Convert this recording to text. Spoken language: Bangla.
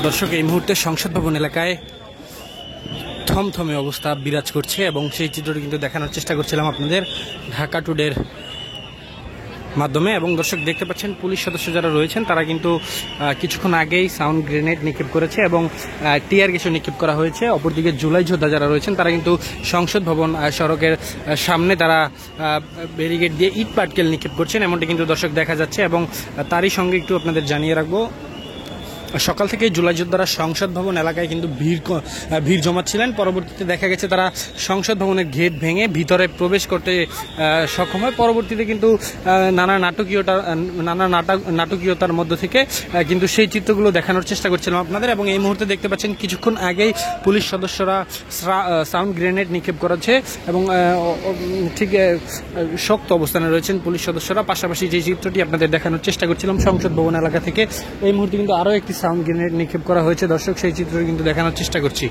দর্শক, এই মুহূর্তে সংসদ ভবন এলাকায় থমথমে অবস্থা বিরাজ করছে এবং সেই চিত্রটি কিন্তু দেখানোর চেষ্টা করছিলাম আপনাদের ঢাকা টুডের মাধ্যমে। এবং দর্শক দেখতে পাচ্ছেন পুলিশ সদস্য যারা রয়েছেন তারা কিন্তু কিছুক্ষণ আগেই সাউন্ড গ্রেনেড নিক্ষেপ করেছে এবং টিয়ার গ্যাসও নিক্ষেপ করা হয়েছে। অপরদিকে জুলাই যোদ্ধা যারা রয়েছেন তারা কিন্তু সংসদ ভবন সড়কের সামনে তারা ব্যারিকেড দিয়ে ইট পাটকেল নিক্ষেপ করছেন, এমনটি কিন্তু দর্শক দেখা যাচ্ছে। এবং তারই সঙ্গে একটু আপনাদের জানিয়ে রাখবো, সকাল থেকে জুলাই যোদ্ধারা সংসদ ভবন এলাকায় কিন্তু ভিড় জমাচ্ছিলেন। পরবর্তীতে দেখা গেছে তারা সংসদ ভবনের গেট ভেঙে ভিতরে প্রবেশ করতে সক্ষম হয়। পরবর্তীতে কিন্তু নানা নাটকীয়তার মধ্য থেকে কিন্তু সেই চিত্রগুলো দেখানোর চেষ্টা করছিলাম আপনাদের। এবং এই মুহূর্তে দেখতে পাচ্ছেন কিছুক্ষণ আগেই পুলিশ সদস্যরা সাউন্ড গ্রেনেড নিক্ষেপ করেছে এবং ঠিক শক্ত অবস্থানে রয়েছেন পুলিশ সদস্যরা। পাশাপাশি যে চিত্রটি আপনাদের দেখানোর চেষ্টা করছিলাম সংসদ ভবন এলাকা থেকে, এই মুহূর্তে কিন্তু আরও একটি সাউন্ড গ্রেনেড নিক্ষেপ করা হয়েছে। দর্শক সেই চিত্র কিন্তু দেখানোর চেষ্টা করছি।